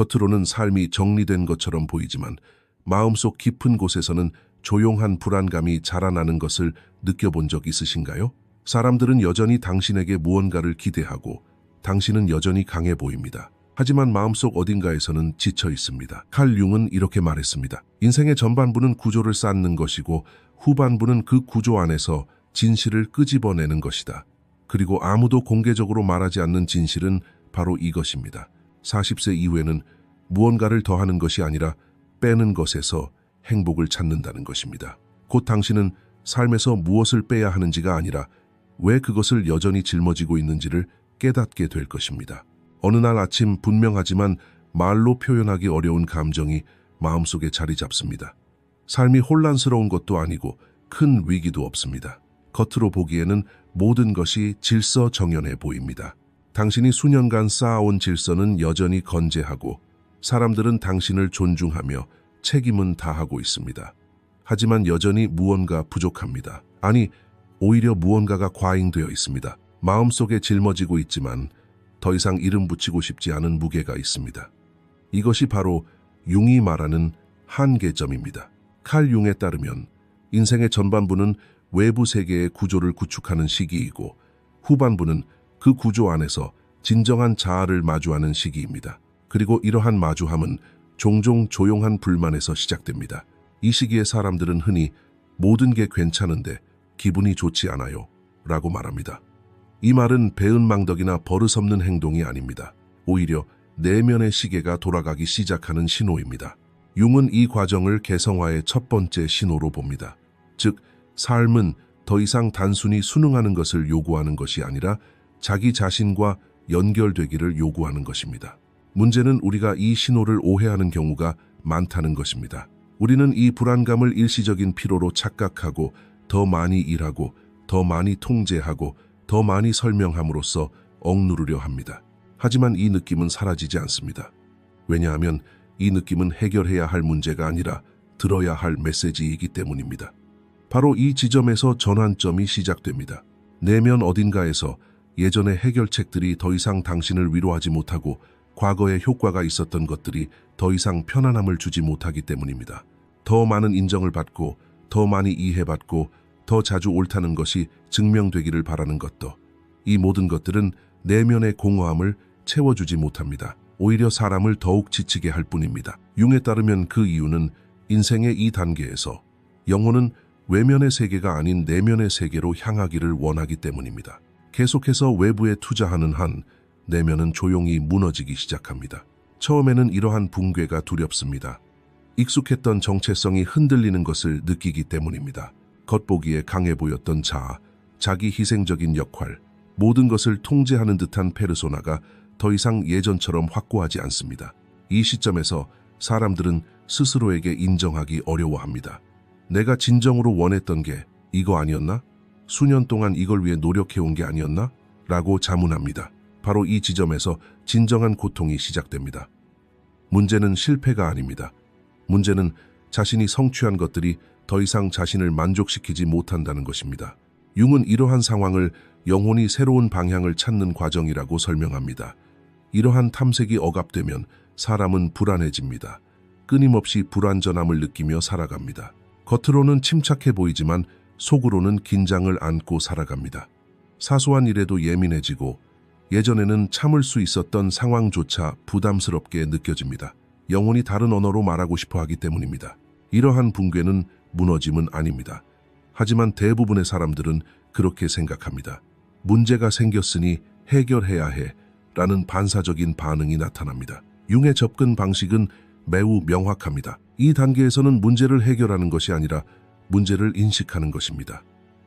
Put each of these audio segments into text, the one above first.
겉으로는 삶이 정리된 것처럼 보이지만 마음속 깊은 곳에서는 조용한 불안감이 자라나는 것을 느껴본 적 있으신가요? 사람들은 여전히 당신에게 무언가를 기대하고 당신은 여전히 강해 보입니다. 하지만 마음속 어딘가에서는 지쳐 있습니다. 칼 융은 이렇게 말했습니다. 인생의 전반부는 구조를 쌓는 것이고 후반부는 그 구조 안에서 진실을 끄집어내는 것이다. 그리고 아무도 공개적으로 말하지 않는 진실은 바로 이것입니다. 40세 이후에는 무언가를 더하는 것이 아니라 빼는 것에서 행복을 찾는다는 것입니다. 곧 당신은 삶에서 무엇을 빼야 하는지가 아니라 왜 그것을 여전히 짊어지고 있는지를 깨닫게 될 것입니다. 어느 날 아침 분명하지만 말로 표현하기 어려운 감정이 마음속에 자리 잡습니다. 삶이 혼란스러운 것도 아니고 큰 위기도 없습니다. 겉으로 보기에는 모든 것이 질서정연해 보입니다. 당신이 수년간 쌓아온 질서는 여전히 건재하고 사람들은 당신을 존중하며 책임은 다하고 있습니다. 하지만 여전히 무언가 부족합니다. 아니, 오히려 무언가가 과잉되어 있습니다. 마음속에 짊어지고 있지만 더 이상 이름 붙이고 싶지 않은 무게가 있습니다. 이것이 바로 융이 말하는 한계점입니다. 칼 융에 따르면 인생의 전반부는 외부 세계의 구조를 구축하는 시기이고 후반부는 그 구조 안에서 진정한 자아를 마주하는 시기입니다. 그리고 이러한 마주함은 종종 조용한 불만에서 시작됩니다. 이 시기에 사람들은 흔히 모든 게 괜찮은데 기분이 좋지 않아요 라고 말합니다. 이 말은 배은망덕이나 버릇없는 행동이 아닙니다. 오히려 내면의 시계가 돌아가기 시작하는 신호입니다. 융은 이 과정을 개성화의 첫 번째 신호로 봅니다. 즉, 삶은 더 이상 단순히 순응하는 것을 요구하는 것이 아니라 자기 자신과 연결되기를 요구하는 것입니다. 문제는 우리가 이 신호를 오해하는 경우가 많다는 것입니다. 우리는 이 불안감을 일시적인 피로로 착각하고 더 많이 일하고 더 많이 통제하고 더 많이 설명함으로써 억누르려 합니다. 하지만 이 느낌은 사라지지 않습니다. 왜냐하면 이 느낌은 해결해야 할 문제가 아니라 들어야 할 메시지이기 때문입니다. 바로 이 지점에서 전환점이 시작됩니다. 내면 어딘가에서 예전의 해결책들이 더 이상 당신을 위로하지 못하고 과거에 효과가 있었던 것들이 더 이상 편안함을 주지 못하기 때문입니다. 더 많은 인정을 받고 더 많이 이해받고 더 자주 옳다는 것이 증명되기를 바라는 것도, 이 모든 것들은 내면의 공허함을 채워주지 못합니다. 오히려 사람을 더욱 지치게 할 뿐입니다. 융에 따르면 그 이유는 인생의 이 단계에서 영혼은 외면의 세계가 아닌 내면의 세계로 향하기를 원하기 때문입니다. 계속해서 외부에 투자하는 한 내면은 조용히 무너지기 시작합니다. 처음에는 이러한 붕괴가 두렵습니다. 익숙했던 정체성이 흔들리는 것을 느끼기 때문입니다. 겉보기에 강해 보였던 자아, 자기 희생적인 역할, 모든 것을 통제하는 듯한 페르소나가 더 이상 예전처럼 확고하지 않습니다. 이 시점에서 사람들은 스스로에게 인정하기 어려워합니다. 내가 진정으로 원했던 게 이거 아니었나? 수년 동안 이걸 위해 노력해온 게 아니었나? 라고 자문합니다. 바로 이 지점에서 진정한 고통이 시작됩니다. 문제는 실패가 아닙니다. 문제는 자신이 성취한 것들이 더 이상 자신을 만족시키지 못한다는 것입니다. 융은 이러한 상황을 영혼이 새로운 방향을 찾는 과정이라고 설명합니다. 이러한 탐색이 억압되면 사람은 불안해집니다. 끊임없이 불완전함을 느끼며 살아갑니다. 겉으로는 침착해 보이지만 속으로는 긴장을 안고 살아갑니다. 사소한 일에도 예민해지고 예전에는 참을 수 있었던 상황조차 부담스럽게 느껴집니다. 영혼이 다른 언어로 말하고 싶어 하기 때문입니다. 이러한 붕괴는 무너짐은 아닙니다. 하지만 대부분의 사람들은 그렇게 생각합니다. 문제가 생겼으니 해결해야 해 라는 반사적인 반응이 나타납니다. 융의 접근 방식은 매우 명확합니다. 이 단계에서는 문제를 해결하는 것이 아니라 문제를 인식하는 것입니다.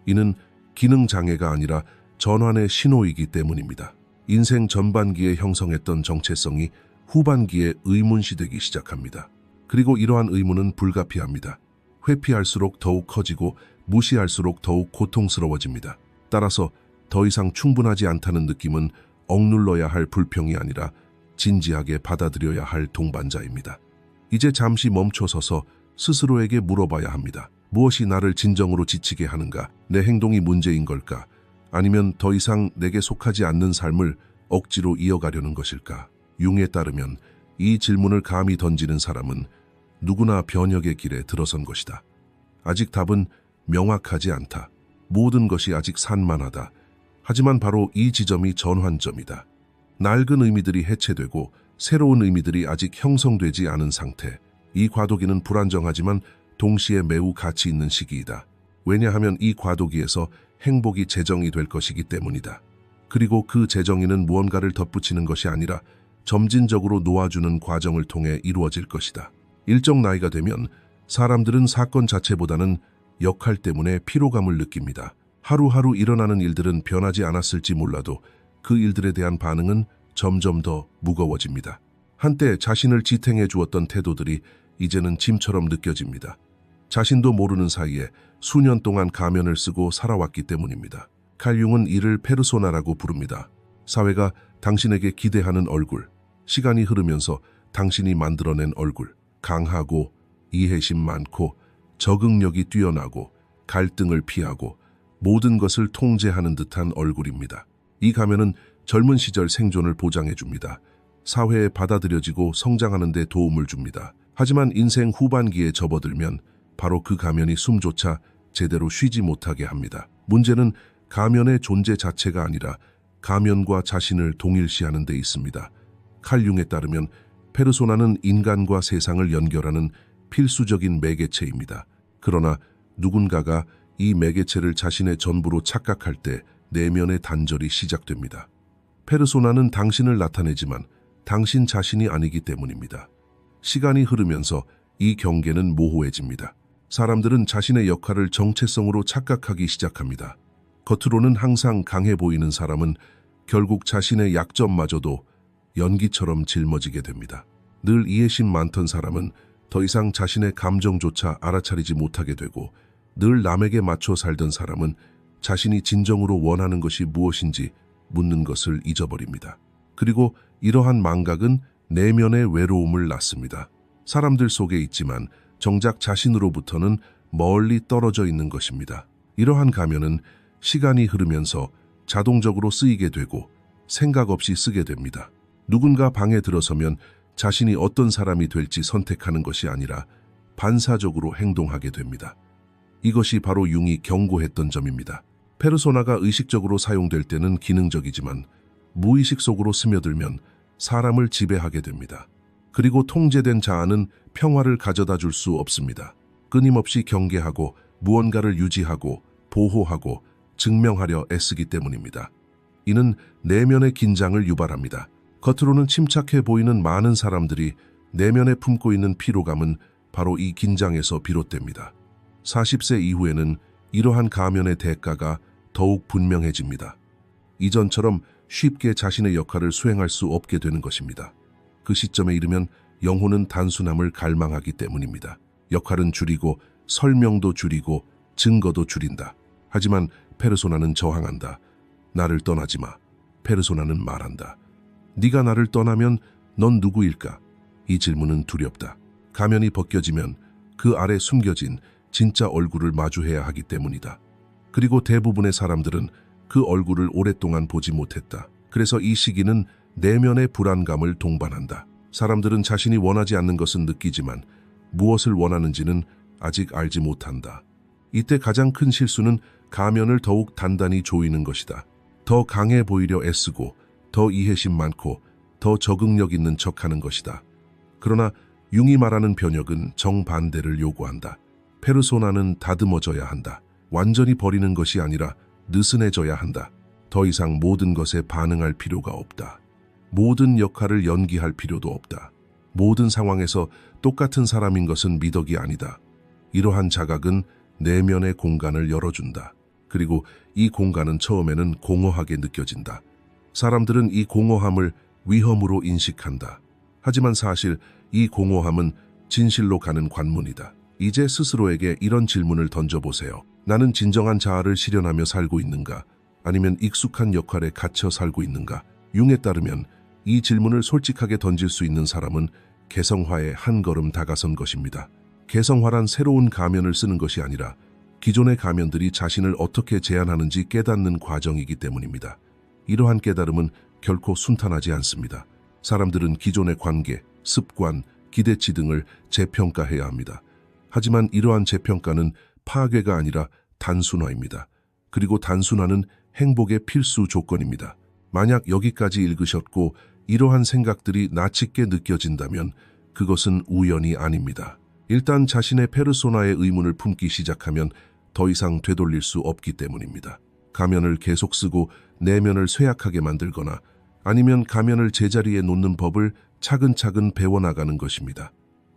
이는 기능 장애가 아니라 전환의 신호이기 때문입니다. 인생 전반기에 형성했던 정체성이 후반기에 의문시되기 시작합니다. 그리고 이러한 의문은 불가피합니다. 회피할수록 더욱 커지고 무시할수록 더욱 고통스러워집니다. 따라서 더 이상 충분하지 않다는 느낌은 억눌러야 할 불평이 아니라 진지하게 받아들여야 할 동반자입니다. 이제 잠시 멈춰서서 스스로에게 물어봐야 합니다. 무엇이 나를 진정으로 지치게 하는가? 내 행동이 문제인 걸까? 아니면 더 이상 내게 속하지 않는 삶을 억지로 이어가려는 것일까? 융에 따르면 이 질문을 감히 던지는 사람은 누구나 변혁의 길에 들어선 것이다. 아직 답은 명확하지 않다. 모든 것이 아직 산만하다. 하지만 바로 이 지점이 전환점이다. 낡은 의미들이 해체되고 새로운 의미들이 아직 형성되지 않은 상태. 이 과도기는 불안정하지만 동시에 매우 가치 있는 시기이다. 왜냐하면 이 과도기에서 행복이 재정이 될 것이기 때문이다. 그리고 그 재정의는 무언가를 덧붙이는 것이 아니라 점진적으로 놓아주는 과정을 통해 이루어질 것이다. 일정 나이가 되면 사람들은 사건 자체보다는 역할 때문에 피로감을 느낍니다. 하루하루 일어나는 일들은 변하지 않았을지 몰라도 그 일들에 대한 반응은 점점 더 무거워집니다. 한때 자신을 지탱해 주었던 태도들이 이제는 짐처럼 느껴집니다. 자신도 모르는 사이에 수년 동안 가면을 쓰고 살아왔기 때문입니다. 칼 융은 이를 페르소나라고 부릅니다. 사회가 당신에게 기대하는 얼굴, 시간이 흐르면서 당신이 만들어낸 얼굴, 강하고 이해심 많고 적응력이 뛰어나고 갈등을 피하고 모든 것을 통제하는 듯한 얼굴입니다. 이 가면은 젊은 시절 생존을 보장해 줍니다. 사회에 받아들여지고 성장하는 데 도움을 줍니다. 하지만 인생 후반기에 접어들면 바로 그 가면이 숨조차 제대로 쉬지 못하게 합니다. 문제는 가면의 존재 자체가 아니라 가면과 자신을 동일시하는 데 있습니다. 칼 융에 따르면 페르소나는 인간과 세상을 연결하는 필수적인 매개체입니다. 그러나 누군가가 이 매개체를 자신의 전부로 착각할 때 내면의 단절이 시작됩니다. 페르소나는 당신을 나타내지만 당신 자신이 아니기 때문입니다. 시간이 흐르면서 이 경계는 모호해집니다. 사람들은 자신의 역할을 정체성으로 착각하기 시작합니다. 겉으로는 항상 강해 보이는 사람은 결국 자신의 약점마저도 연기처럼 짊어지게 됩니다. 늘 이해심 많던 사람은 더 이상 자신의 감정조차 알아차리지 못하게 되고, 늘 남에게 맞춰 살던 사람은 자신이 진정으로 원하는 것이 무엇인지 묻는 것을 잊어버립니다. 그리고 이러한 망각은 내면의 외로움을 낳습니다. 사람들 속에 있지만 정작 자신으로부터는 멀리 떨어져 있는 것입니다. 이러한 가면은 시간이 흐르면서 자동적으로 쓰이게 되고 생각 없이 쓰게 됩니다. 누군가 방에 들어서면 자신이 어떤 사람이 될지 선택하는 것이 아니라 반사적으로 행동하게 됩니다. 이것이 바로 융이 경고했던 점입니다. 페르소나가 의식적으로 사용될 때는 기능적이지만 무의식 속으로 스며들면 사람을 지배하게 됩니다. 그리고 통제된 자아는 평화를 가져다 줄 수 없습니다. 끊임없이 경계하고 무언가를 유지하고 보호하고 증명하려 애쓰기 때문입니다. 이는 내면의 긴장을 유발합니다. 겉으로는 침착해 보이는 많은 사람들이 내면에 품고 있는 피로감은 바로 이 긴장에서 비롯됩니다. 40세 이후에는 이러한 가면의 대가가 더욱 분명해집니다. 이전처럼 쉽게 자신의 역할을 수행할 수 없게 되는 것입니다. 그 시점에 이르면 영혼은 단순함을 갈망하기 때문입니다. 역할은 줄이고 설명도 줄이고 증거도 줄인다. 하지만 페르소나는 저항한다. 나를 떠나지 마. 페르소나는 말한다. 네가 나를 떠나면 넌 누구일까? 이 질문은 두렵다. 가면이 벗겨지면 그 아래 숨겨진 진짜 얼굴을 마주해야 하기 때문이다. 그리고 대부분의 사람들은 그 얼굴을 오랫동안 보지 못했다. 그래서 이 시기는 내면의 불안감을 동반한다. 사람들은 자신이 원하지 않는 것은 느끼지만 무엇을 원하는지는 아직 알지 못한다. 이때 가장 큰 실수는 가면을 더욱 단단히 조이는 것이다. 더 강해 보이려 애쓰고 더 이해심 많고 더 적응력 있는 척하는 것이다. 그러나 융이 말하는 변혁은 정반대를 요구한다. 페르소나는 다듬어져야 한다. 완전히 버리는 것이 아니라 느슨해져야 한다. 더 이상 모든 것에 반응할 필요가 없다. 모든 역할을 연기할 필요도 없다. 모든 상황에서 똑같은 사람인 것은 미덕이 아니다. 이러한 자각은 내면의 공간을 열어준다. 그리고 이 공간은 처음에는 공허하게 느껴진다. 사람들은 이 공허함을 위험으로 인식한다. 하지만 사실 이 공허함은 진실로 가는 관문이다. 이제 스스로에게 이런 질문을 던져보세요. 나는 진정한 자아를 실현하며 살고 있는가? 아니면 익숙한 역할에 갇혀 살고 있는가? 융에 따르면 이 질문을 솔직하게 던질 수 있는 사람은 개성화에 한 걸음 다가선 것입니다. 개성화란 새로운 가면을 쓰는 것이 아니라 기존의 가면들이 자신을 어떻게 제한하는지 깨닫는 과정이기 때문입니다. 이러한 깨달음은 결코 순탄하지 않습니다. 사람들은 기존의 관계, 습관, 기대치 등을 재평가해야 합니다. 하지만 이러한 재평가는 파괴가 아니라 단순화입니다. 그리고 단순화는 행복의 필수 조건입니다. 만약 여기까지 읽으셨고 이러한 생각들이 나치게 느껴진다면 그것은 우연이 아닙니다. 일단 자신의 페르소나의 의문을 품기 시작하면 더 이상 되돌릴 수 없기 때문입니다. 가면을 계속 쓰고 내면을 쇠약하게 만들거나 아니면 가면을 제자리에 놓는 법을 차근차근 배워나가는 것입니다.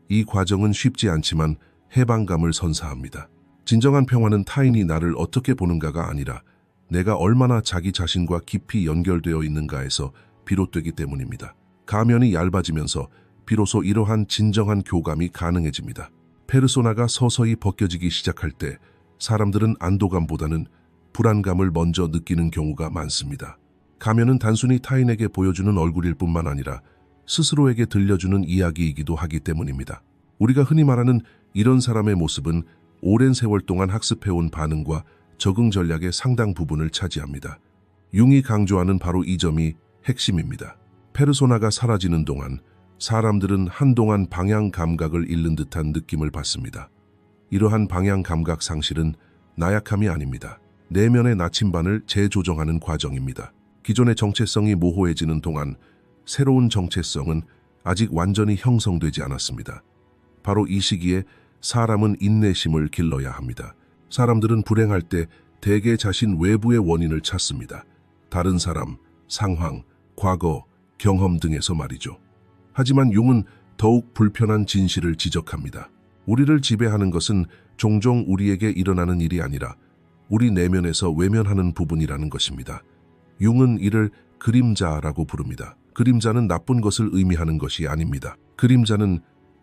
이 과정은 쉽지 않지만 해방감을 선사합니다. 진정한 평화는 타인이 나를 어떻게 보는가가 아니라 내가 얼마나 자기 자신과 깊이 연결되어 있는가에서 비롯되기 때문입니다. 가면이 얇아지면서 비로소 이러한 진정한 교감이 가능해집니다. 페르소나가 서서히 벗겨지기 시작할 때 사람들은 안도감보다는 불안감을 먼저 느끼는 경우가 많습니다. 가면은 단순히 타인에게 보여주는 얼굴일 뿐만 아니라 스스로에게 들려주는 이야기이기도 하기 때문입니다. 우리가 흔히 말하는 이런 사람의 모습은 오랜 세월 동안 학습해온 반응과 적응 전략의 상당 부분을 차지합니다. 융이 강조하는 바로 이 점이 핵심입니다. 페르소나가 사라지는 동안 사람들은 한동안 방향 감각을 잃는 듯한 느낌을 받습니다. 이러한 방향 감각 상실은 나약함이 아닙니다. 내면의 나침반을 재조정하는 과정입니다. 기존의 정체성이 모호해지는 동안 새로운 정체성은 아직 완전히 형성되지 않았습니다. 바로 이 시기에 사람은 인내심을 길러야 합니다. 사람들은 불행할 때 대개 자신 외부의 원인을 찾습니다. 다른 사람, 상황, 과거, 경험 등에서 말이죠. 하지만 융은 더욱 불편한 진실을 지적합니다. 우리를 지배하는 것은 종종 우리에게 일어나는 일이 아니라 우리 내면에서 외면하는 부분이라는 것입니다. 융은 이를 그림자라고 부릅니다. 그림자는 나쁜 것을 의미하는 것이 아닙니다. 그림자는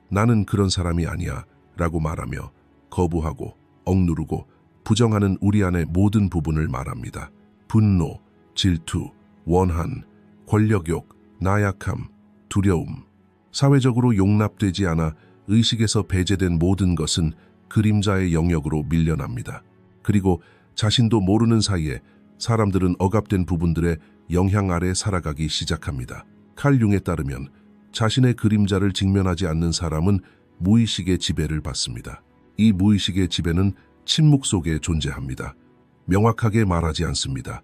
나는 그런 사람이 아니야 라고 말하며 거부하고 억누르고 부정하는 우리 안의 모든 부분을 말합니다. 분노, 질투, 원한, 권력욕, 나약함, 두려움. 사회적으로 용납되지 않아 의식에서 배제된 모든 것은 그림자의 영역으로 밀려납니다. 그리고 자신도 모르는 사이에 사람들은 억압된 부분들의 영향 아래 살아가기 시작합니다. 칼 융에 따르면 자신의 그림자를 직면하지 않는 사람은 무의식의 지배를 받습니다. 이 무의식의 지배는 침묵 속에 존재합니다. 명확하게 말하지 않습니다.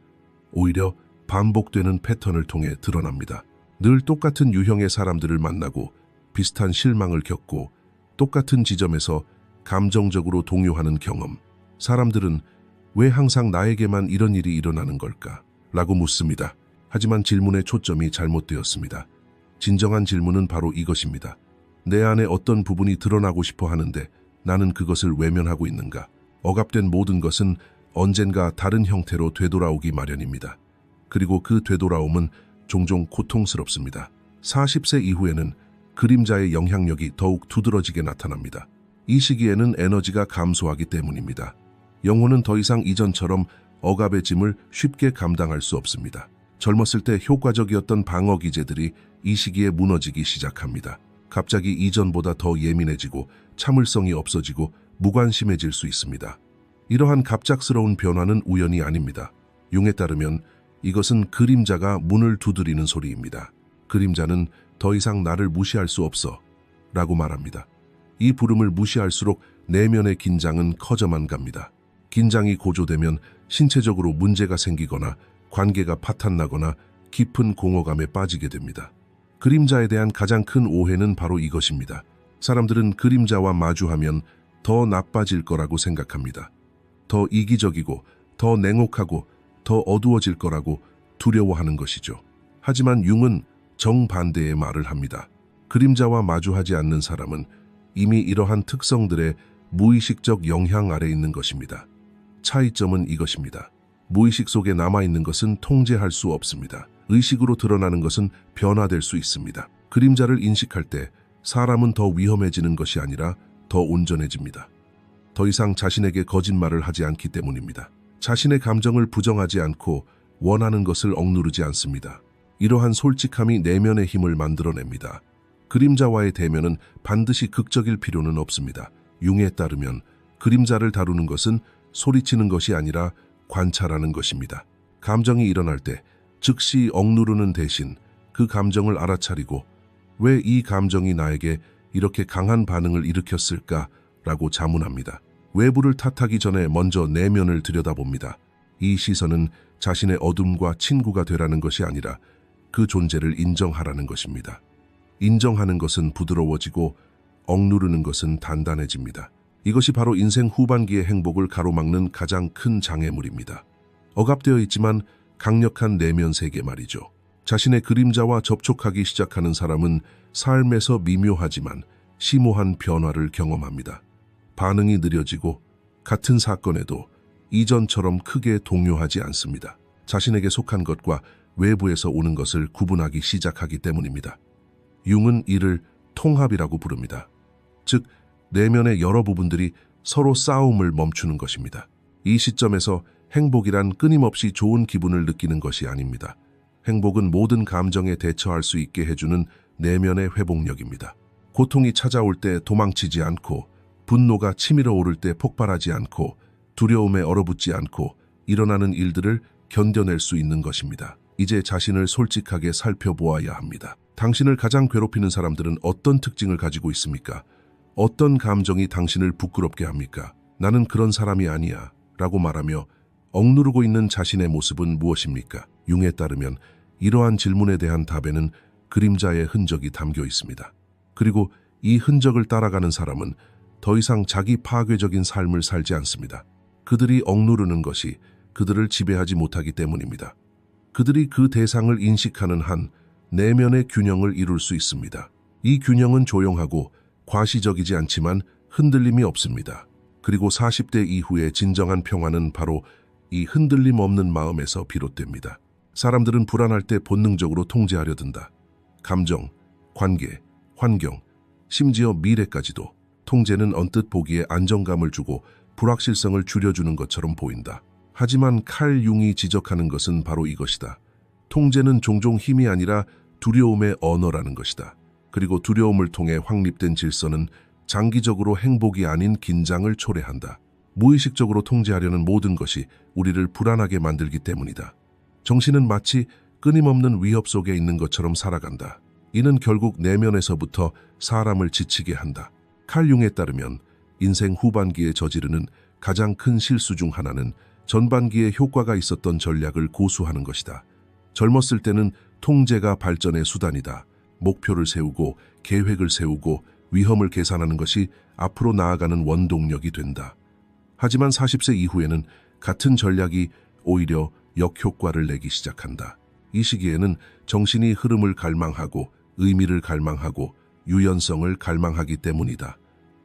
오히려 반복되는 패턴을 통해 드러납니다. 늘 똑같은 유형의 사람들을 만나고 비슷한 실망을 겪고 똑같은 지점에서 감정적으로 동요하는 경험. 사람들은 왜 항상 나에게만 이런 일이 일어나는 걸까? 라고 묻습니다. 하지만 질문의 초점이 잘못되었습니다. 진정한 질문은 바로 이것입니다. 내 안에 어떤 부분이 드러나고 싶어 하는데 나는 그것을 외면하고 있는가? 억압된 모든 것은 언젠가 다른 형태로 되돌아오기 마련입니다. 그리고 그 되돌아옴은 종종 고통스럽습니다. 40세 이후에는 그림자의 영향력이 더욱 두드러지게 나타납니다. 이 시기에는 에너지가 감소하기 때문입니다. 영혼은 더 이상 이전처럼 억압의 짐을 쉽게 감당할 수 없습니다. 젊었을 때 효과적이었던 방어 기제들이 이 시기에 무너지기 시작합니다. 갑자기 이전보다 더 예민해지고 참을성이 없어지고 무관심해질 수 있습니다. 이러한 갑작스러운 변화는 우연이 아닙니다. 융에 따르면 이것은 그림자가 문을 두드리는 소리입니다. 그림자는 더 이상 나를 무시할 수 없어 라고 말합니다. 이 부름을 무시할수록 내면의 긴장은 커져만 갑니다. 긴장이 고조되면 신체적으로 문제가 생기거나 관계가 파탄나거나 깊은 공허감에 빠지게 됩니다. 그림자에 대한 가장 큰 오해는 바로 이것입니다. 사람들은 그림자와 마주하면 더 나빠질 거라고 생각합니다. 더 이기적이고 더 냉혹하고 더 어두워질 거라고 두려워하는 것이죠. 하지만 융은 정반대의 말을 합니다. 그림자와 마주하지 않는 사람은 이미 이러한 특성들의 무의식적 영향 아래 있는 것입니다. 차이점은 이것입니다. 무의식 속에 남아있는 것은 통제할 수 없습니다. 의식으로 드러나는 것은 변화될 수 있습니다. 그림자를 인식할 때 사람은 더 위험해지는 것이 아니라 더 온전해집니다. 더 이상 자신에게 거짓말을 하지 않기 때문입니다. 자신의 감정을 부정하지 않고 원하는 것을 억누르지 않습니다. 이러한 솔직함이 내면의 힘을 만들어냅니다. 그림자와의 대면은 반드시 극적일 필요는 없습니다. 융에 따르면 그림자를 다루는 것은 소리치는 것이 아니라 관찰하는 것입니다. 감정이 일어날 때 즉시 억누르는 대신 그 감정을 알아차리고 왜 이 감정이 나에게 이렇게 강한 반응을 일으켰을까라고 자문합니다. 외부를 탓하기 전에 먼저 내면을 들여다봅니다. 이 시선은 자신의 어둠과 친구가 되라는 것이 아니라 그 존재를 인정하라는 것입니다. 인정하는 것은 부드러워지고 억누르는 것은 단단해집니다. 이것이 바로 인생 후반기의 행복을 가로막는 가장 큰 장애물입니다. 억압되어 있지만 강력한 내면 세계 말이죠. 자신의 그림자와 접촉하기 시작하는 사람은 삶에서 미묘하지만 심오한 변화를 경험합니다. 반응이 느려지고 같은 사건에도 이전처럼 크게 동요하지 않습니다. 자신에게 속한 것과 외부에서 오는 것을 구분하기 시작하기 때문입니다. 융은 이를 통합이라고 부릅니다. 즉, 내면의 여러 부분들이 서로 싸움을 멈추는 것입니다. 이 시점에서 행복이란 끊임없이 좋은 기분을 느끼는 것이 아닙니다. 행복은 모든 감정에 대처할 수 있게 해주는 내면의 회복력입니다. 고통이 찾아올 때 도망치지 않고, 분노가 치밀어 오를 때 폭발하지 않고, 두려움에 얼어붙지 않고 일어나는 일들을 견뎌낼 수 있는 것입니다. 이제 자신을 솔직하게 살펴보아야 합니다. 당신을 가장 괴롭히는 사람들은 어떤 특징을 가지고 있습니까? 어떤 감정이 당신을 부끄럽게 합니까? 나는 그런 사람이 아니야 라고 말하며 억누르고 있는 자신의 모습은 무엇입니까? 융에 따르면 이러한 질문에 대한 답에는 그림자의 흔적이 담겨 있습니다. 그리고 이 흔적을 따라가는 사람은 더 이상 자기 파괴적인 삶을 살지 않습니다. 그들이 억누르는 것이 그들을 지배하지 못하기 때문입니다. 그들이 그 대상을 인식하는 한 내면의 균형을 이룰 수 있습니다. 이 균형은 조용하고 과시적이지 않지만 흔들림이 없습니다. 그리고 40대 이후의 진정한 평화는 바로 이 흔들림 없는 마음에서 비롯됩니다. 사람들은 불안할 때 본능적으로 통제하려 든다. 감정, 관계, 환경, 심지어 미래까지도. 통제는 언뜻 보기에 안정감을 주고 불확실성을 줄여주는 것처럼 보인다. 하지만 칼 융이 지적하는 것은 바로 이것이다. 통제는 종종 힘이 아니라 두려움의 언어라는 것이다. 그리고 두려움을 통해 확립된 질서는 장기적으로 행복이 아닌 긴장을 초래한다. 무의식적으로 통제하려는 모든 것이 우리를 불안하게 만들기 때문이다. 정신은 마치 끊임없는 위협 속에 있는 것처럼 살아간다. 이는 결국 내면에서부터 사람을 지치게 한다. 칼 융에 따르면 인생 후반기에 저지르는 가장 큰 실수 중 하나는 전반기에 효과가 있었던 전략을 고수하는 것이다. 젊었을 때는 통제가 발전의 수단이다. 목표를 세우고 계획을 세우고 위험을 계산하는 것이 앞으로 나아가는 원동력이 된다. 하지만 40세 이후에는 같은 전략이 오히려 역효과를 내기 시작한다. 이 시기에는 정신이 흐름을 갈망하고 의미를 갈망하고 유연성을 갈망하기 때문이다.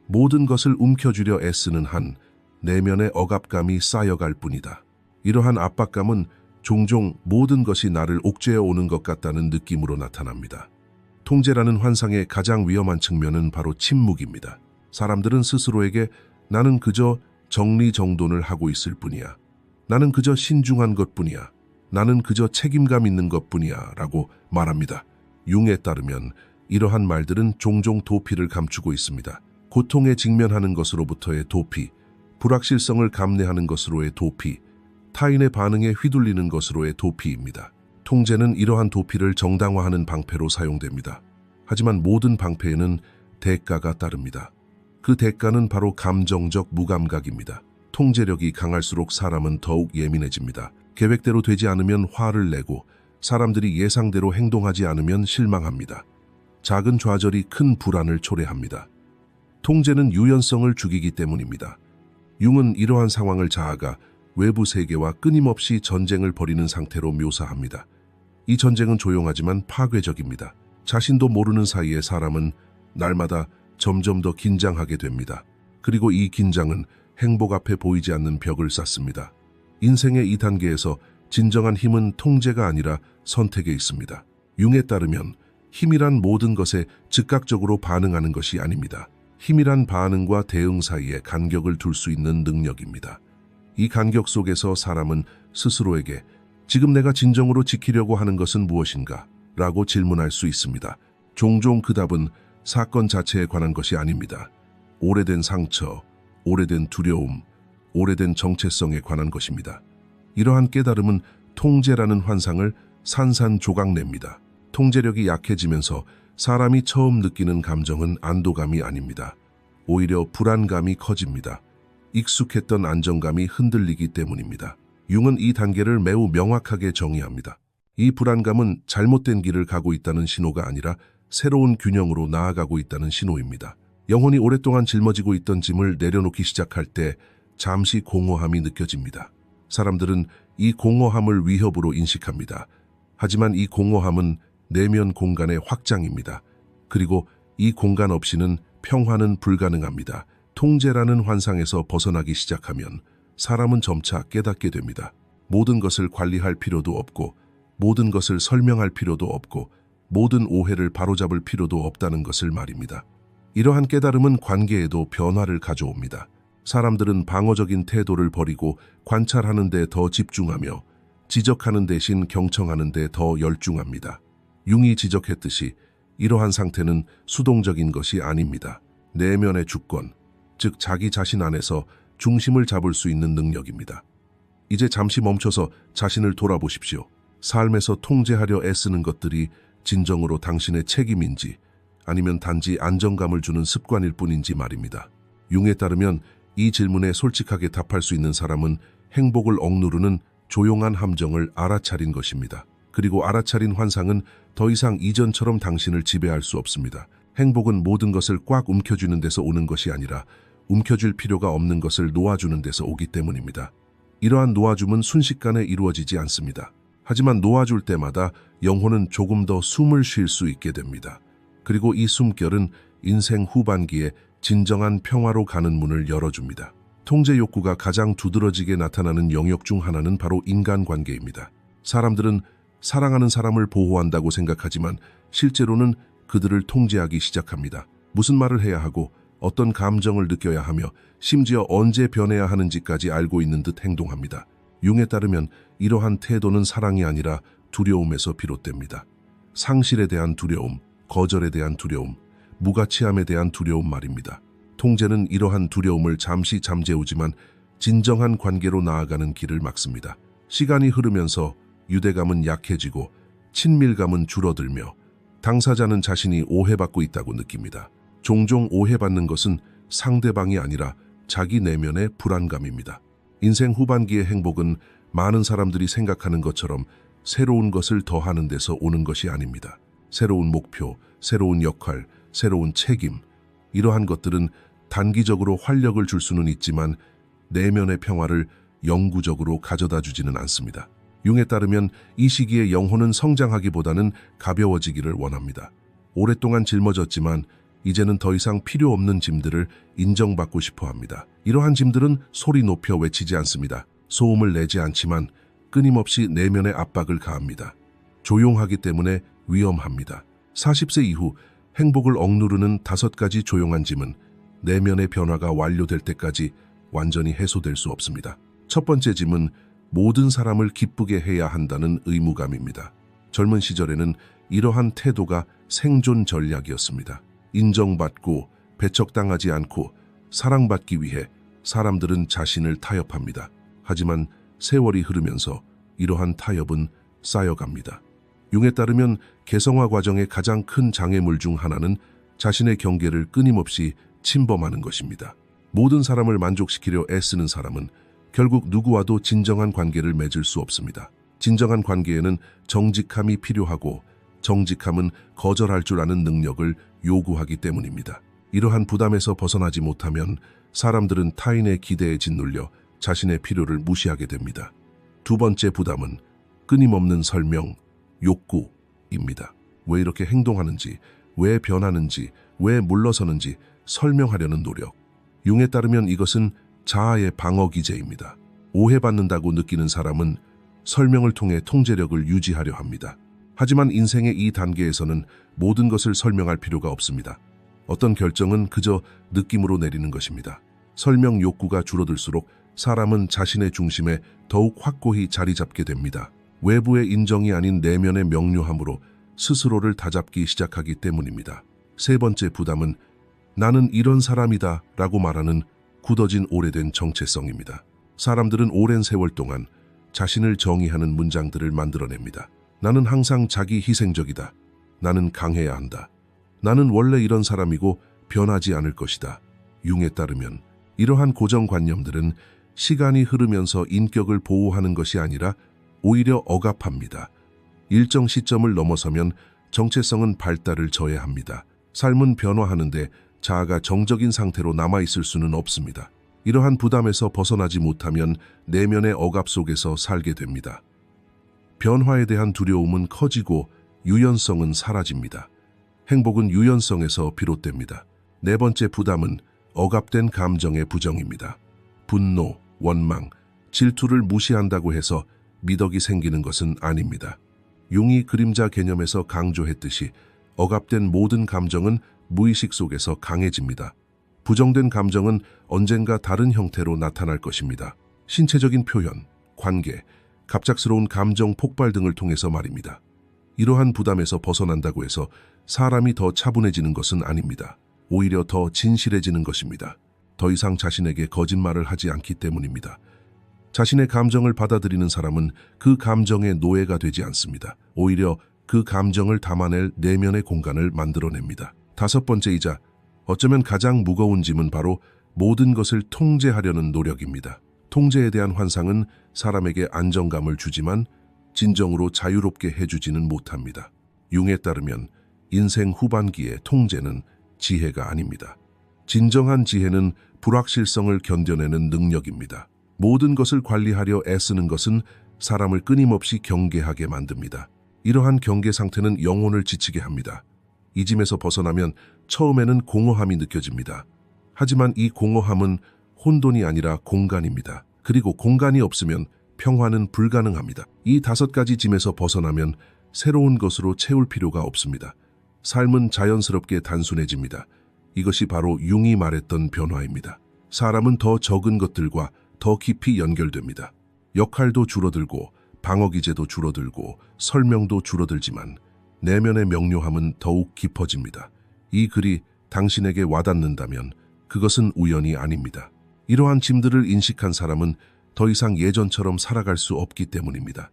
모든 것을 움켜쥐려 애쓰는 한 내면의 억압감이 쌓여갈 뿐이다. 이러한 압박감은 종종 모든 것이 나를 옥죄어 오는 것 같다는 느낌으로 나타납니다. 통제라는 환상의 가장 위험한 측면은 바로 침묵입니다. 사람들은 스스로에게 나는 그저 정리정돈을 하고 있을 뿐이야. 나는 그저 신중한 것뿐이야. 나는 그저 책임감 있는 것뿐이야 라고 말합니다. 융에 따르면 이러한 말들은 종종 도피를 감추고 있습니다. 고통에 직면하는 것으로부터의 도피, 불확실성을 감내하는 것으로의 도피, 타인의 반응에 휘둘리는 것으로의 도피입니다. 통제는 이러한 도피를 정당화하는 방패로 사용됩니다. 하지만 모든 방패에는 대가가 따릅니다. 그 대가는 바로 감정적 무감각입니다. 통제력이 강할수록 사람은 더욱 예민해집니다. 계획대로 되지 않으면 화를 내고 사람들이 예상대로 행동하지 않으면 실망합니다. 작은 좌절이 큰 불안을 초래합니다. 통제는 유연성을 죽이기 때문입니다. 융은 이러한 상황을 자아가 외부 세계와 끊임없이 전쟁을 벌이는 상태로 묘사합니다. 이 전쟁은 조용하지만 파괴적입니다. 자신도 모르는 사이에 사람은 날마다 점점 더 긴장하게 됩니다. 그리고 이 긴장은 행복 앞에 보이지 않는 벽을 쌓습니다. 인생의 이 단계에서 진정한 힘은 통제가 아니라 선택에 있습니다. 융에 따르면 힘이란 모든 것에 즉각적으로 반응하는 것이 아닙니다. 힘이란 반응과 대응 사이에 간격을 둘 수 있는 능력입니다. 이 간격 속에서 사람은 스스로에게 지금 내가 진정으로 지키려고 하는 것은 무엇인가? 라고 질문할 수 있습니다. 종종 그 답은 사건 자체에 관한 것이 아닙니다. 오래된 상처, 오래된 두려움, 오래된 정체성에 관한 것입니다. 이러한 깨달음은 통제라는 환상을 산산조각냅니다. 통제력이 약해지면서 사람이 처음 느끼는 감정은 안도감이 아닙니다. 오히려 불안감이 커집니다. 익숙했던 안정감이 흔들리기 때문입니다. 융은 이 단계를 매우 명확하게 정의합니다. 이 불안감은 잘못된 길을 가고 있다는 신호가 아니라 새로운 균형으로 나아가고 있다는 신호입니다. 영혼이 오랫동안 짊어지고 있던 짐을 내려놓기 시작할 때 잠시 공허함이 느껴집니다. 사람들은 이 공허함을 위협으로 인식합니다. 하지만 이 공허함은 내면 공간의 확장입니다. 그리고 이 공간 없이는 평화는 불가능합니다. 통제라는 환상에서 벗어나기 시작하면 사람은 점차 깨닫게 됩니다. 모든 것을 관리할 필요도 없고, 모든 것을 설명할 필요도 없고, 모든 오해를 바로잡을 필요도 없다는 것을 말입니다. 이러한 깨달음은 관계에도 변화를 가져옵니다. 사람들은 방어적인 태도를 버리고 관찰하는 데 더 집중하며 지적하는 대신 경청하는 데 더 열중합니다. 융이 지적했듯이 이러한 상태는 수동적인 것이 아닙니다. 내면의 주권, 즉 자기 자신 안에서 중심을 잡을 수 있는 능력입니다. 이제 잠시 멈춰서 자신을 돌아보십시오. 삶에서 통제하려 애쓰는 것들이 진정으로 당신의 책임인지 아니면 단지 안정감을 주는 습관일 뿐인지 말입니다. 융에 따르면 이 질문에 솔직하게 답할 수 있는 사람은 행복을 억누르는 조용한 함정을 알아차린 것입니다. 그리고 알아차린 환상은 더 이상 이전처럼 당신을 지배할 수 없습니다. 행복은 모든 것을 꽉 움켜쥐는 데서 오는 것이 아니라 움켜쥘 필요가 없는 것을 놓아주는 데서 오기 때문입니다. 이러한 놓아줌은 순식간에 이루어지지 않습니다. 하지만 놓아줄 때마다 영혼은 조금 더 숨을 쉴 수 있게 됩니다. 그리고 이 숨결은 인생 후반기에 진정한 평화로 가는 문을 열어줍니다. 통제 욕구가 가장 두드러지게 나타나는 영역 중 하나는 바로 인간관계입니다. 사람들은 사랑하는 사람을 보호한다고 생각하지만 실제로는 그들을 통제하기 시작합니다. 무슨 말을 해야 하고 어떤 감정을 느껴야 하며 심지어 언제 변해야 하는지까지 알고 있는 듯 행동합니다. 융에 따르면 이러한 태도는 사랑이 아니라 두려움에서 비롯됩니다. 상실에 대한 두려움, 거절에 대한 두려움, 무가치함에 대한 두려움 말입니다. 통제는 이러한 두려움을 잠시 잠재우지만 진정한 관계로 나아가는 길을 막습니다. 시간이 흐르면서 유대감은 약해지고 친밀감은 줄어들며 당사자는 자신이 오해받고 있다고 느낍니다. 종종 오해받는 것은 상대방이 아니라 자기 내면의 불안감입니다. 인생 후반기의 행복은 많은 사람들이 생각하는 것처럼 새로운 것을 더하는 데서 오는 것이 아닙니다. 새로운 목표, 새로운 역할, 새로운 책임, 이러한 것들은 단기적으로 활력을 줄 수는 있지만 내면의 평화를 영구적으로 가져다 주지는 않습니다. 융에 따르면 이 시기에 영혼은 성장하기보다는 가벼워지기를 원합니다. 오랫동안 짊어졌지만 이제는 더 이상 필요 없는 짐들을 인정받고 싶어 합니다. 이러한 짐들은 소리 높여 외치지 않습니다. 소음을 내지 않지만 끊임없이 내면의 압박을 가합니다. 조용하기 때문에 위험합니다. 40세 이후 행복을 억누르는 5가지 조용한 짐은 내면의 변화가 완료될 때까지 완전히 해소될 수 없습니다. 첫 번째 짐은 모든 사람을 기쁘게 해야 한다는 의무감입니다. 젊은 시절에는 이러한 태도가 생존 전략이었습니다. 인정받고 배척당하지 않고 사랑받기 위해 사람들은 자신을 타협합니다. 하지만 세월이 흐르면서 이러한 타협은 쌓여갑니다. 융에 따르면 개성화 과정의 가장 큰 장애물 중 하나는 자신의 경계를 끊임없이 침범하는 것입니다. 모든 사람을 만족시키려 애쓰는 사람은 결국 누구와도 진정한 관계를 맺을 수 없습니다. 진정한 관계에는 정직함이 필요하고 정직함은 거절할 줄 아는 능력을 요구하기 때문입니다. 이러한 부담에서 벗어나지 못하면 사람들은 타인의 기대에 짓눌려 자신의 필요를 무시하게 됩니다. 두 번째 부담은 끊임없는 설명, 욕구입니다. 왜 이렇게 행동하는지, 왜 변하는지, 왜 물러서는지 설명하려는 노력. 융에 따르면 이것은 자아의 방어 기제입니다. 오해받는다고 느끼는 사람은 설명을 통해 통제력을 유지하려 합니다. 하지만 인생의 이 단계에서는 모든 것을 설명할 필요가 없습니다. 어떤 결정은 그저 느낌으로 내리는 것입니다. 설명 욕구가 줄어들수록 사람은 자신의 중심에 더욱 확고히 자리 잡게 됩니다. 외부의 인정이 아닌 내면의 명료함으로 스스로를 다잡기 시작하기 때문입니다. 세 번째 부담은 나는 이런 사람이다 라고 말하는 굳어진 오래된 정체성입니다. 사람들은 오랜 세월 동안 자신을 정의하는 문장들을 만들어냅니다. 나는 항상 자기 희생적이다. 나는 강해야 한다. 나는 원래 이런 사람이고 변하지 않을 것이다. 융에 따르면 이러한 고정관념들은 시간이 흐르면서 인격을 보호하는 것이 아니라 오히려 억압합니다. 일정 시점을 넘어서면 정체성은 발달을 저해합니다. 삶은 변화하는데 자아가 정적인 상태로 남아있을 수는 없습니다. 이러한 부담에서 벗어나지 못하면 내면의 억압 속에서 살게 됩니다. 변화에 대한 두려움은 커지고 유연성은 사라집니다. 행복은 유연성에서 비롯됩니다. 네 번째 부담은 억압된 감정의 부정입니다. 분노, 원망, 질투를 무시한다고 해서 미덕이 생기는 것은 아닙니다. 융이 그림자 개념에서 강조했듯이 억압된 모든 감정은 무의식 속에서 강해집니다. 부정된 감정은 언젠가 다른 형태로 나타날 것입니다. 신체적인 표현, 관계, 갑작스러운 감정 폭발 등을 통해서 말입니다. 이러한 부담에서 벗어난다고 해서 사람이 더 차분해지는 것은 아닙니다. 오히려 더 진실해지는 것입니다. 더 이상 자신에게 거짓말을 하지 않기 때문입니다. 자신의 감정을 받아들이는 사람은 그 감정의 노예가 되지 않습니다. 오히려 그 감정을 담아낼 내면의 공간을 만들어냅니다. 다섯 번째이자 어쩌면 가장 무거운 짐은 바로 모든 것을 통제하려는 노력입니다. 통제에 대한 환상은 사람에게 안정감을 주지만 진정으로 자유롭게 해주지는 못합니다. 융에 따르면 인생 후반기의 통제는 지혜가 아닙니다. 진정한 지혜는 불확실성을 견뎌내는 능력입니다. 모든 것을 관리하려 애쓰는 것은 사람을 끊임없이 경계하게 만듭니다. 이러한 경계 상태는 영혼을 지치게 합니다. 이 짐에서 벗어나면 처음에는 공허함이 느껴집니다. 하지만 이 공허함은 혼돈이 아니라 공간입니다. 그리고 공간이 없으면 평화는 불가능합니다. 이 다섯 가지 짐에서 벗어나면 새로운 것으로 채울 필요가 없습니다. 삶은 자연스럽게 단순해집니다. 이것이 바로 융이 말했던 변화입니다. 사람은 더 적은 것들과 더 깊이 연결됩니다. 역할도 줄어들고 방어기제도 줄어들고 설명도 줄어들지만 내면의 명료함은 더욱 깊어집니다. 이 글이 당신에게 와닿는다면 그것은 우연이 아닙니다. 이러한 짐들을 인식한 사람은 더 이상 예전처럼 살아갈 수 없기 때문입니다.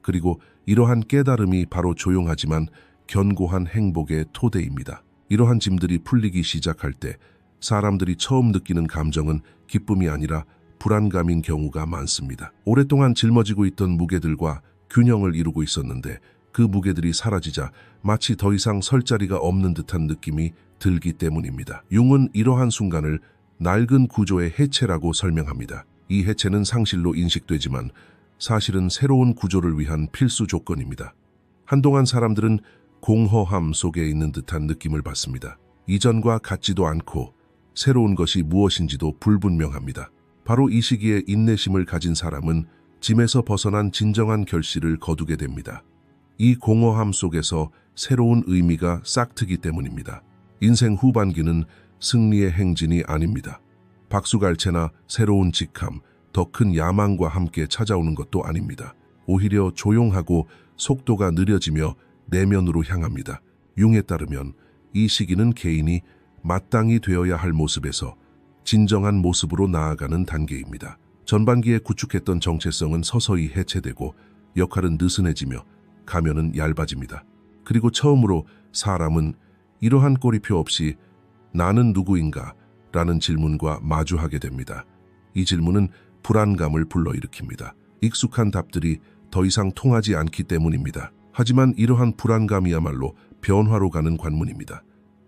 그리고 이러한 깨달음이 바로 조용하지만 견고한 행복의 토대입니다. 이러한 짐들이 풀리기 시작할 때 사람들이 처음 느끼는 감정은 기쁨이 아니라 불안감인 경우가 많습니다. 오랫동안 짊어지고 있던 무게들과 균형을 이루고 있었는데 그 무게들이 사라지자 마치 더 이상 설 자리가 없는 듯한 느낌이 들기 때문입니다. 융은 이러한 순간을 낡은 구조의 해체라고 설명합니다. 이 해체는 상실로 인식되지만 사실은 새로운 구조를 위한 필수 조건입니다. 한동안 사람들은 공허함 속에 있는 듯한 느낌을 받습니다. 이전과 같지도 않고 새로운 것이 무엇인지도 불분명합니다. 바로 이 시기에 인내심을 가진 사람은 짐에서 벗어난 진정한 결실을 거두게 됩니다. 이 공허함 속에서 새로운 의미가 싹트기 때문입니다. 인생 후반기는 승리의 행진이 아닙니다. 박수갈채나 새로운 직함, 더 큰 야망과 함께 찾아오는 것도 아닙니다. 오히려 조용하고 속도가 느려지며 내면으로 향합니다. 융에 따르면 이 시기는 개인이 마땅히 되어야 할 모습에서 진정한 모습으로 나아가는 단계입니다. 전반기에 구축했던 정체성은 서서히 해체되고 역할은 느슨해지며 가면은 얇아집니다. 그리고 처음으로 사람은 이러한 꼬리표 없이 나는 누구인가? 라는 질문과 마주하게 됩니다. 이 질문은 불안감을 불러일으킵니다. 익숙한 답들이 더 이상 통하지 않기 때문입니다. 하지만 이러한 불안감이야말로 변화로 가는 관문입니다.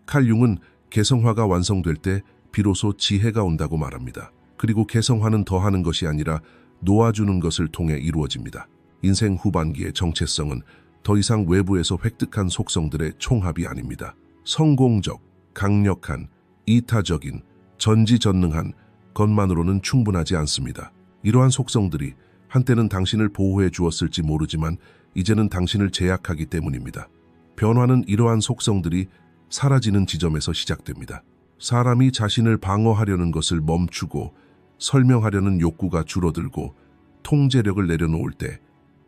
칼 융은 개성화가 완성될 때 비로소 지혜가 온다고 말합니다. 그리고 개성화는 더하는 것이 아니라 놓아주는 것을 통해 이루어집니다. 인생 후반기의 정체성은 더 이상 외부에서 획득한 속성들의 총합이 아닙니다. 성공적, 강력한, 이타적인, 전지전능한 것만으로는 충분하지 않습니다. 이러한 속성들이 한때는 당신을 보호해 주었을지 모르지만 이제는 당신을 제약하기 때문입니다. 변화는 이러한 속성들이 사라지는 지점에서 시작됩니다. 사람이 자신을 방어하려는 것을 멈추고 설명하려는 욕구가 줄어들고 통제력을 내려놓을 때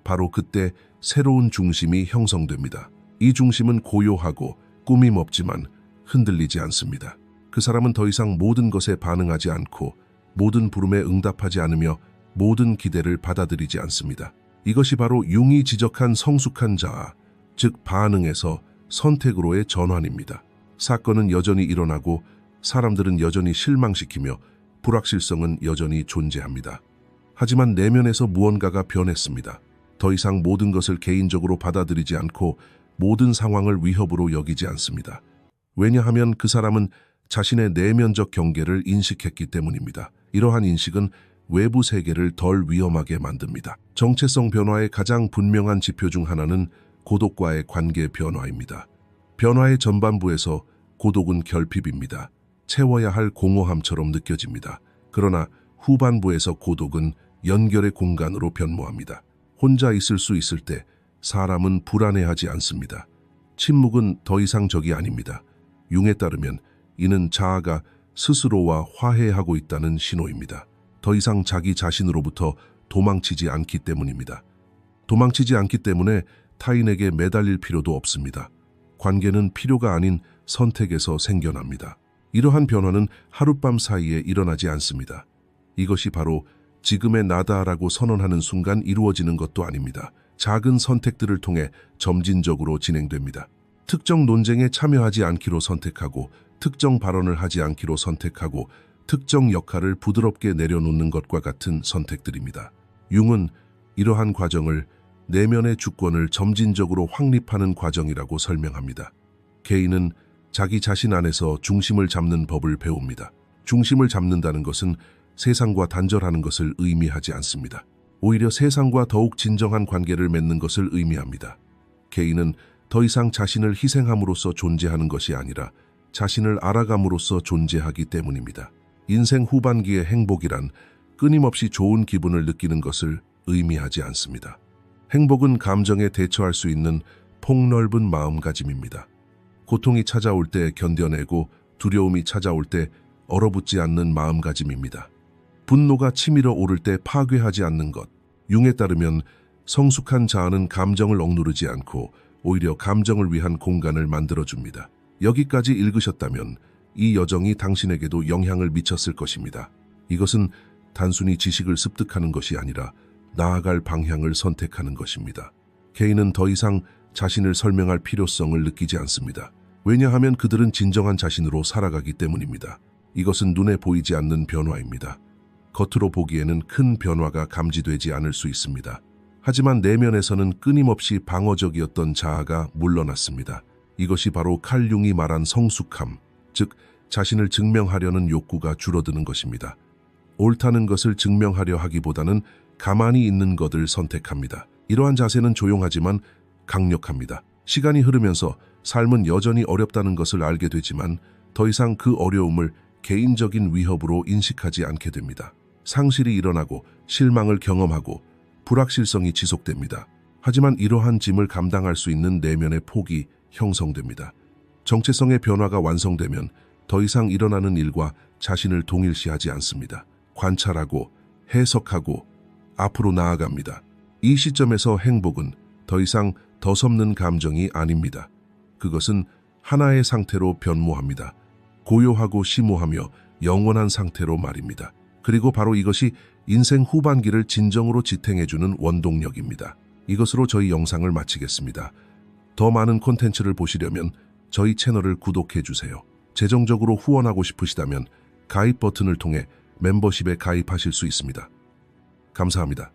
바로 그때 새로운 중심이 형성됩니다. 이 중심은 고요하고 꾸밈 없지만 흔들리지 않습니다. 그 사람은 더 이상 모든 것에 반응하지 않고 모든 부름에 응답하지 않으며 모든 기대를 받아들이지 않습니다. 이것이 바로 융이 지적한 성숙한 자아, 즉 반응에서 선택으로의 전환입니다. 사건은 여전히 일어나고 사람들은 여전히 실망시키며 불확실성은 여전히 존재합니다. 하지만 내면에서 무언가가 변했습니다. 더 이상 모든 것을 개인적으로 받아들이지 않고 모든 상황을 위협으로 여기지 않습니다. 왜냐하면 그 사람은 자신의 내면적 경계를 인식했기 때문입니다. 이러한 인식은 외부 세계를 덜 위험하게 만듭니다. 정체성 변화의 가장 분명한 지표 중 하나는 고독과의 관계 변화입니다. 변화의 전반부에서 고독은 결핍입니다. 채워야 할 공허함처럼 느껴집니다. 그러나 후반부에서 고독은 연결의 공간으로 변모합니다. 혼자 있을 수 있을 때 사람은 불안해하지 않습니다. 침묵은 더 이상 적이 아닙니다. 융에 따르면 이는 자아가 스스로와 화해하고 있다는 신호입니다. 더 이상 자기 자신으로부터 도망치지 않기 때문입니다. 도망치지 않기 때문에 타인에게 매달릴 필요도 없습니다. 관계는 필요가 아닌 선택에서 생겨납니다. 이러한 변화는 하룻밤 사이에 일어나지 않습니다. 이것이 바로 지금의 나다라고 선언하는 순간 이루어지는 것도 아닙니다. 작은 선택들을 통해 점진적으로 진행됩니다. 특정 논쟁에 참여하지 않기로 선택하고, 특정 발언을 하지 않기로 선택하고, 특정 역할을 부드럽게 내려놓는 것과 같은 선택들입니다. 융은 이러한 과정을 내면의 주권을 점진적으로 확립하는 과정이라고 설명합니다. 개인은 자기 자신 안에서 중심을 잡는 법을 배웁니다. 중심을 잡는다는 것은 세상과 단절하는 것을 의미하지 않습니다. 오히려 세상과 더욱 진정한 관계를 맺는 것을 의미합니다. 개인은 더 이상 자신을 희생함으로써 존재하는 것이 아니라 자신을 알아감으로써 존재하기 때문입니다. 인생 후반기의 행복이란 끊임없이 좋은 기분을 느끼는 것을 의미하지 않습니다. 행복은 감정에 대처할 수 있는 폭넓은 마음가짐입니다. 고통이 찾아올 때 견뎌내고 두려움이 찾아올 때 얼어붙지 않는 마음가짐입니다. 분노가 치밀어 오를 때 파괴하지 않는 것. 융에 따르면 성숙한 자아는 감정을 억누르지 않고 오히려 감정을 위한 공간을 만들어줍니다. 여기까지 읽으셨다면 이 여정이 당신에게도 영향을 미쳤을 것입니다. 이것은 단순히 지식을 습득하는 것이 아니라 나아갈 방향을 선택하는 것입니다. 개인은 더 이상 자신을 설명할 필요성을 느끼지 않습니다. 왜냐하면 그들은 진정한 자신으로 살아가기 때문입니다. 이것은 눈에 보이지 않는 변화입니다. 겉으로 보기에는 큰 변화가 감지되지 않을 수 있습니다. 하지만 내면에서는 끊임없이 방어적이었던 자아가 물러났습니다. 이것이 바로 칼 융이 말한 성숙함, 즉 자신을 증명하려는 욕구가 줄어드는 것입니다. 옳다는 것을 증명하려 하기보다는 가만히 있는 것을 선택합니다. 이러한 자세는 조용하지만 강력합니다. 시간이 흐르면서 삶은 여전히 어렵다는 것을 알게 되지만 더 이상 그 어려움을 개인적인 위협으로 인식하지 않게 됩니다. 상실이 일어나고 실망을 경험하고 불확실성이 지속됩니다. 하지만 이러한 짐을 감당할 수 있는 내면의 폭이 형성됩니다. 정체성의 변화가 완성되면 더 이상 일어나는 일과 자신을 동일시하지 않습니다. 관찰하고 해석하고 앞으로 나아갑니다. 이 시점에서 행복은 더 이상 더섭는 감정이 아닙니다. 그것은 하나의 상태로 변모합니다. 고요하고 심오하며 영원한 상태로 말입니다. 그리고 바로 이것이 인생 후반기를 진정으로 지탱해주는 원동력입니다. 이것으로 저희 영상을 마치겠습니다. 더 많은 콘텐츠를 보시려면 저희 채널을 구독해주세요. 재정적으로 후원하고 싶으시다면 가입 버튼을 통해 멤버십에 가입하실 수 있습니다. 감사합니다.